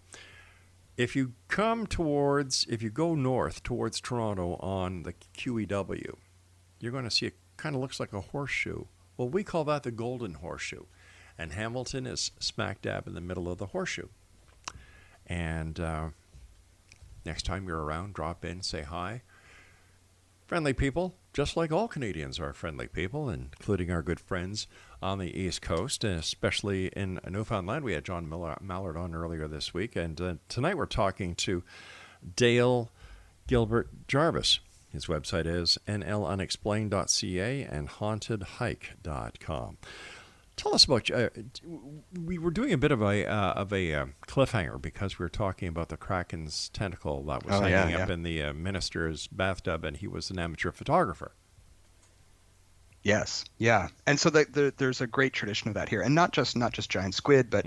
D: If you go north towards Toronto on the QEW, you're going to see it kind of looks like a horseshoe. Well, we call that the Golden Horseshoe, and Hamilton is smack dab in the middle of the horseshoe. And next time you're around, drop in, say hi. Friendly people, just like all Canadians are friendly people, including our good friends on the East Coast, and especially in Newfoundland. We had John Mallard on earlier this week, and tonight we're talking to Dale Gilbert Jarvis. His website is nlunexplained.ca and hauntedhike.com. Tell us about, we were doing a bit of a cliffhanger because we were talking about the Kraken's tentacle that was hanging up in the minister's bathtub, and he was an amateur photographer.
E: Yes, yeah, and so there's a great tradition of that here, and not just giant squid, but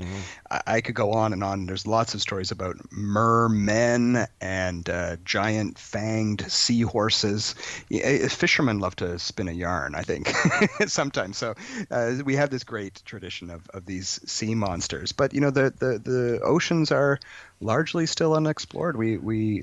E: I could go on and on. There's lots of stories about mermen and giant fanged seahorses. Fishermen love to spin a yarn, I think, sometimes. So we have this great tradition of these sea monsters, but the oceans are largely still unexplored. We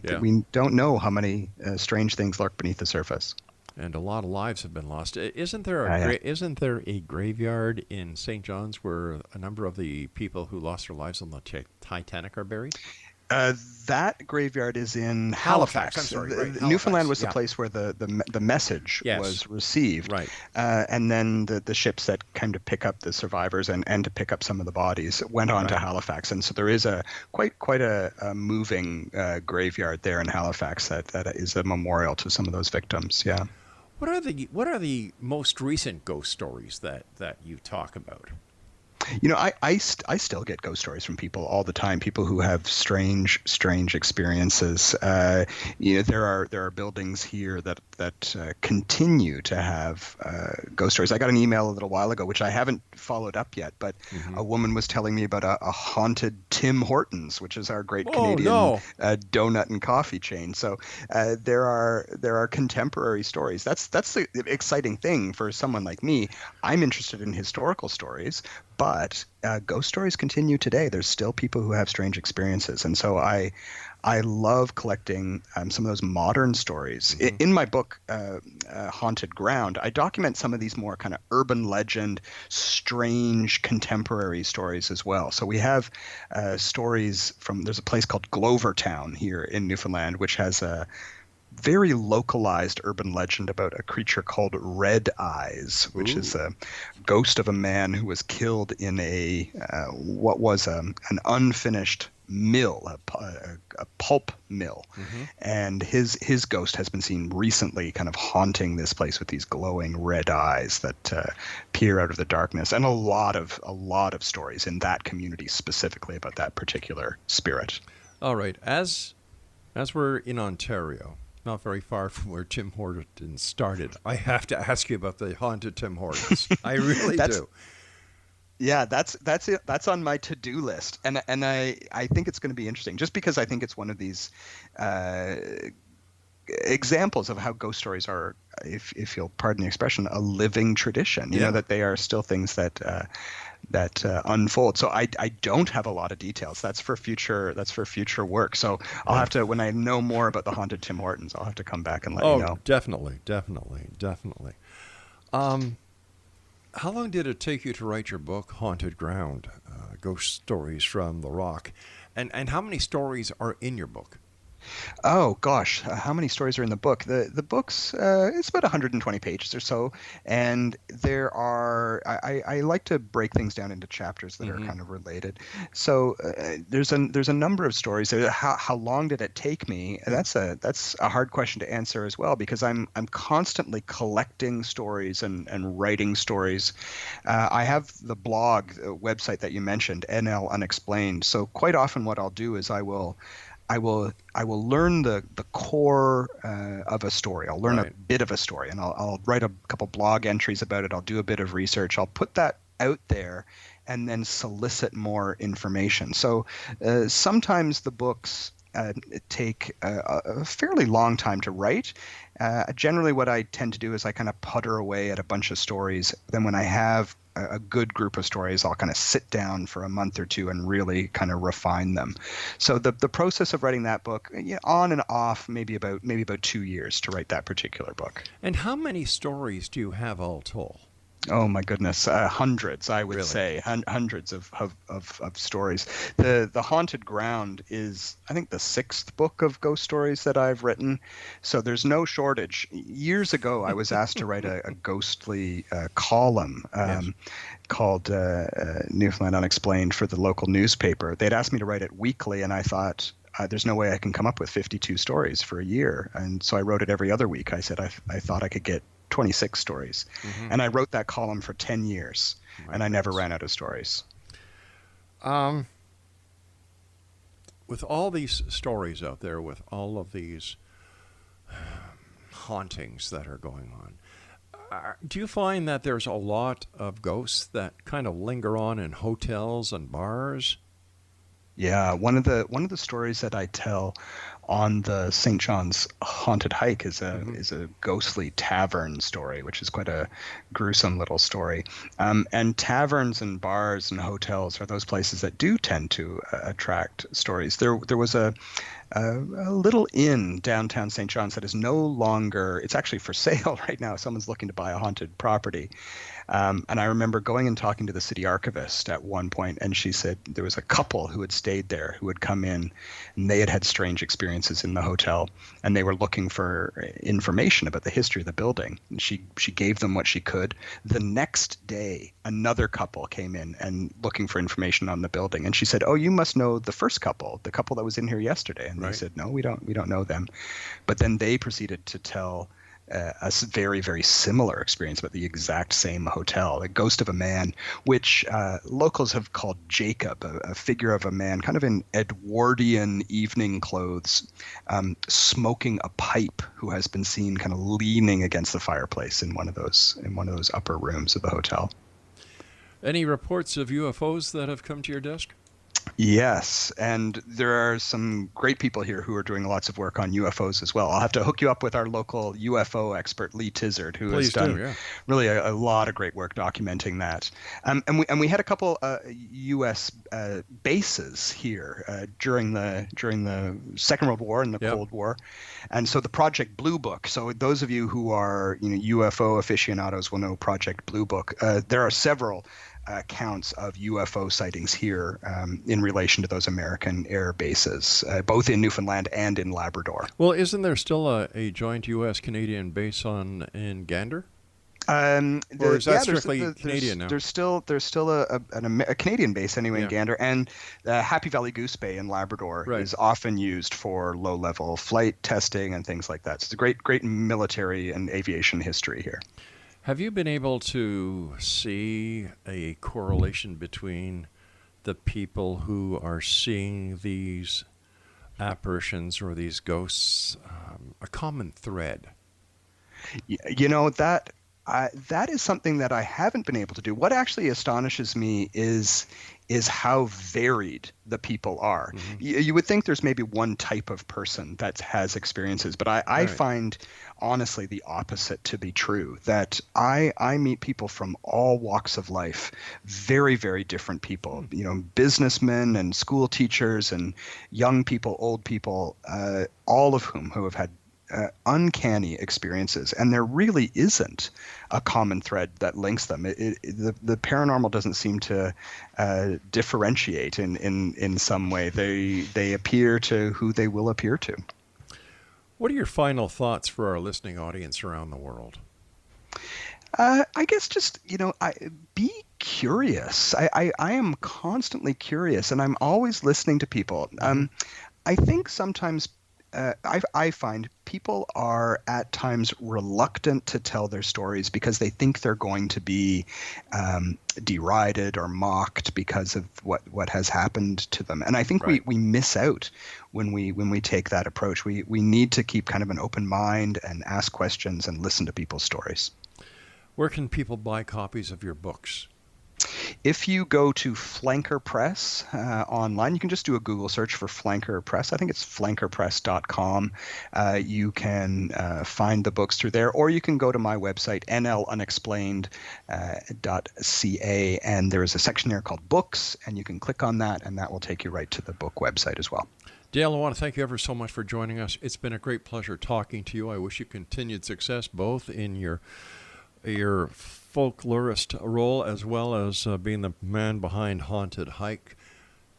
E: don't know how many strange things lurk beneath the surface.
D: And a lot of lives have been lost. Isn't there a graveyard in St. John's where a number of the people who lost their lives on the Titanic are buried?
E: That graveyard is in Halifax.
D: I'm sorry, right.
E: Newfoundland was the place where the message was received.
D: Right.
E: And then the ships that came to pick up the survivors and to pick up some of the bodies went on to Halifax. And so there is a quite a moving graveyard there in Halifax that is a memorial to some of those victims. Yeah.
D: What are the most recent ghost stories that you talk about?
E: I still get ghost stories from people all the time. People who have strange experiences. There are buildings here that continue to have ghost stories. I got an email a little while ago, which I haven't followed up yet, but a woman was telling me about a haunted Tim Hortons, which is our great Canadian donut and coffee chain. So there are contemporary stories. That's the exciting thing for someone like me. I'm interested in historical stories, but ghost stories continue today. There's still people who have strange experiences. And so I love collecting some of those modern stories. In my book, Haunted Ground, I document some of these more kind of urban legend, strange contemporary stories as well. So we have stories there's a place called Glovertown here in Newfoundland, which has a very localized urban legend about a creature called Red Eyes, which is a ghost of a man who was killed in what was an unfinished mill, a pulp mill, and his ghost has been seen recently, kind of haunting this place with these glowing red eyes that peer out of the darkness, and a lot of stories in that community specifically about that particular spirit.
D: All right, as we're in Ontario, not very far from where Tim Hortons started, I have to ask you about the haunted Tim Hortons. I really do.
E: Yeah, that's it. That's on my to-do list, and I think it's going to be interesting, just because I think it's one of these examples of how ghost stories are, if you'll pardon the expression, a living tradition. You know, that they are still things that unfold. So I don't have a lot of details. That's for future work. So I'll have to, when I know more about the haunted Tim Hortons, I'll have to come back and let you know.
D: Oh, definitely. How long did it take you to write your book, Haunted Ground, Ghost Stories from the Rock? And how many stories are in your book?
E: Oh gosh, how many stories are in the book? The book's it's about 120 pages or so, and there are I like to break things down into chapters that are kind of related. So there's a number of stories. How long did it take me? That's a hard question to answer as well, because I'm constantly collecting stories and writing stories. I have the blog website that you mentioned, NL Unexplained. So quite often what I'll do is I will learn the core of a story. I'll learn a bit of a story, and I'll write a couple blog entries about it. I'll do a bit of research. I'll put that out there and then solicit more information. So sometimes the books take a fairly long time to write. Generally what I tend to do is I kind of putter away at a bunch of stories. Then when I have a good group of stories, I'll kind of sit down for a month or two and really kind of refine them. So the process of writing that book, on and off, maybe about 2 years to write that particular book.
D: And how many stories do you have all told?
E: Oh my goodness, hundreds, I would say, hundreds of stories. The Haunted Ground is, I think, the 6th book of ghost stories that I've written. So there's no shortage. Years ago, I was asked to write a ghostly column called Newfoundland Unexplained for the local newspaper. They'd asked me to write it weekly, and I thought, there's no way I can come up with 52 stories for a year. And so I wrote it every other week. I said I thought I could get 26 stories. And I wrote that column for 10 years, and I never ran out of stories.
D: With all these stories out there, with all of these hauntings that are going on, do you find that there's a lot of ghosts that kind of linger on in hotels and bars?
E: Yeah, one of the stories that I tell on the St. John's Haunted Hike is a ghostly tavern story, which is quite a gruesome little story. And taverns and bars and hotels are those places that do tend to attract stories. There was a little inn downtown St. John's that is no longer, it's actually for sale right now. Someone's looking to buy a haunted property. And I remember going and talking to the city archivist at one point, and she said there was a couple who had stayed there who had come in, and they had had strange experiences in the hotel, and they were looking for information about the history of the building. And she gave them what she could. The next day, another couple came in and looking for information on the building, and she said, "Oh, you must know the first couple, the couple that was in here yesterday." And they said, "No, we don't know them." But then they proceeded to tell a very, very similar experience about the exact same hotel, the ghost of a man, which locals have called Jacob, a figure of a man kind of in Edwardian evening clothes, smoking a pipe, who has been seen kind of leaning against the fireplace in one of those upper rooms of the hotel.
D: Any reports of UFOs that have come to your desk?
E: Yes, and there are some great people here who are doing lots of work on UFOs as well. I'll have to hook you up with our local UFO expert, Lee Tizard, who has done really a lot of great work documenting that. And we had a couple U.S. bases here during the Second World War and the Cold War, and so the Project Blue Book. So those of you who are UFO aficionados will know Project Blue Book. There are several accounts of UFO sightings here in relation to those American air bases, both in Newfoundland and in Labrador.
D: Well, isn't there still a joint U.S.-Canadian base in Gander? Or is that strictly
E: there's
D: Canadian now?
E: There's still a Canadian base anyway in
D: Yeah.
E: Gander, and Happy Valley Goose Bay in Labrador
D: Right.
E: is often used for low-level flight testing and things like that. So it's a great military and aviation history here.
D: Have you been able to see a correlation between the people who are seeing these apparitions or these ghosts, a common thread?
E: That is something that I haven't been able to do. What actually astonishes me is how varied the people are.
D: Mm-hmm.
E: You would think there's maybe one type of person that has experiences, but I
D: Right.
E: find honestly the opposite to be true. That I meet people from all walks of life, very, very different people. Businessmen and school teachers and young people, old people, all of whom who have had uncanny experiences, and there really isn't a common thread that links them. The paranormal doesn't seem to differentiate in some way. They appear to who they will appear to.
D: What are your final thoughts for our listening audience around the world?
E: I guess just be curious. I am constantly curious, and I'm always listening to people. I think sometimes I find people are at times reluctant to tell their stories because they think they're going to be derided or mocked because of what has happened to them. And I think
D: Right.
E: we miss out when we take that approach. We need to keep kind of an open mind and ask questions and listen to people's stories.
D: Where can people buy copies of your books?
E: If you go to Flanker Press online, you can just do a Google search for Flanker Press. I think it's flankerpress.com. You can find the books through there, or you can go to my website, nlunexplained.ca, and there is a section there called Books, and you can click on that, and that will take you right to the book website as well.
D: Dale, I want to thank you ever so much for joining us. It's been a great pleasure talking to you. I wish you continued success both in your folklorist role as well as being the man behind Haunted Hike.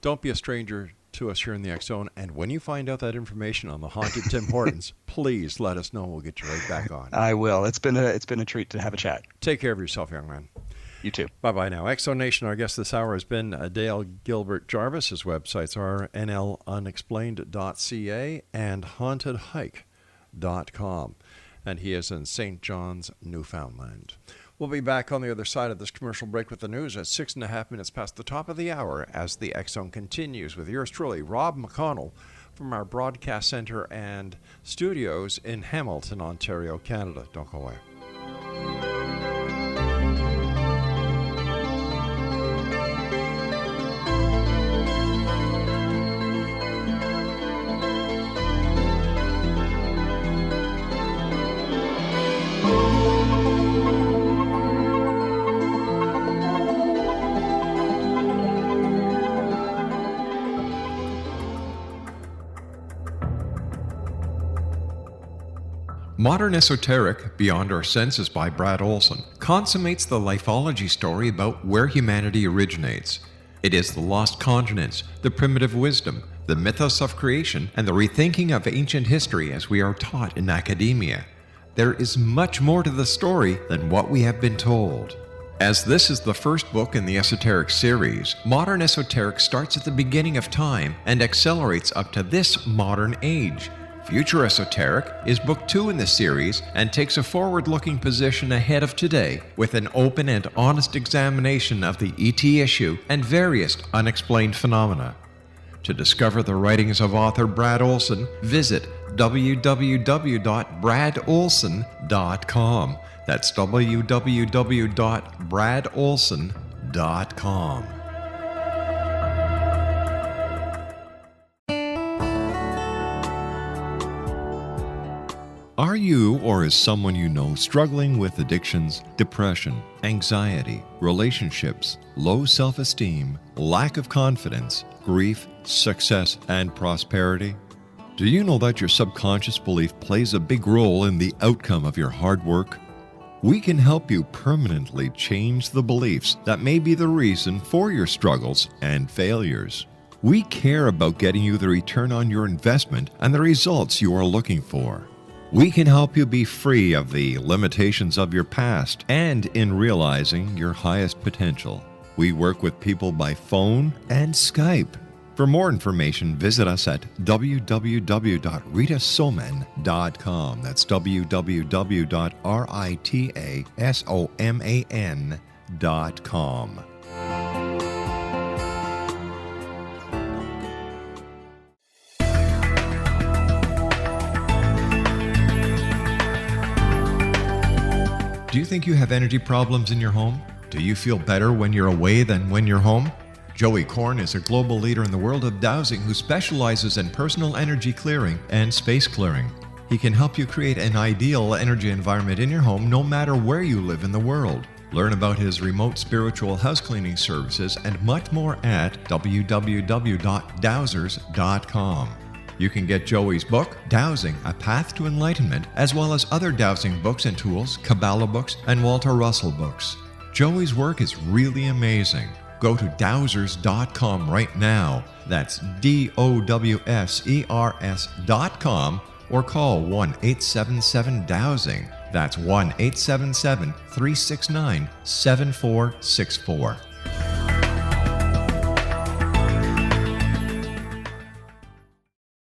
D: Don't be a stranger to us here in the X Zone, and when you find out that information on the haunted Tim Hortons, please let us know. We'll get you right back on.
E: I will. It's been a treat to have a chat.
D: Take care of yourself, young man.
E: You too.
D: Bye-bye now. X Zone Nation, our guest this hour has been Dale Gilbert Jarvis. His websites are nlunexplained.ca and hauntedhike.com. And he is in St. John's, Newfoundland. We'll be back on the other side of this commercial break with the news at 6.5 minutes past the top of the hour as the X Zone continues with yours truly, Rob McConnell, from our broadcast center and studios in Hamilton, Ontario, Canada. Don't go away.
H: Modern Esoteric, Beyond Our Senses by Brad Olson, consummates the lifeology story about where humanity originates. It is the lost continents, the primitive wisdom, the mythos of creation, and the rethinking of ancient history as we are taught in academia. There is much more to the story than what we have been told. As this is the first book in the Esoteric series, Modern Esoteric starts at the beginning of time and accelerates up to this modern age. Future Esoteric is book 2 in the series and takes a forward-looking position ahead of today with an open and honest examination of the ET issue and various unexplained phenomena. To discover the writings of author Brad Olson, visit www.bradolson.com. That's www.bradolson.com. Are you or is someone you know struggling with addictions, depression, anxiety, relationships, low self-esteem, lack of confidence, grief, success, and prosperity? Do you know that your subconscious belief plays a big role in the outcome of your hard work? We can help you permanently change the beliefs that may be the reason for your struggles and failures. We care about getting you the return on your investment and the results you are looking for. We can help you be free of the limitations of your past and in realizing your highest potential. We work with people by phone and Skype. For more information, visit us at www.ritasoman.com. That's www.ritasoman.com. Do you think you have energy problems in your home? Do you feel better when you're away than when you're home? Joey Korn is a global leader in the world of dowsing who specializes in personal energy clearing and space clearing. He can help you create an ideal energy environment in your home no matter where you live in the world. Learn about his remote spiritual house cleaning services and much more at www.dowsers.com. You can get Joey's book, Dowsing, A Path to Enlightenment, as well as other dowsing books and tools, Kabbalah books, and Walter Russell books. Joey's work is really amazing. Go to dowsers.com right now. That's DOWSERS.com or call 1-877-DOWSING. That's 1-877-369-7464.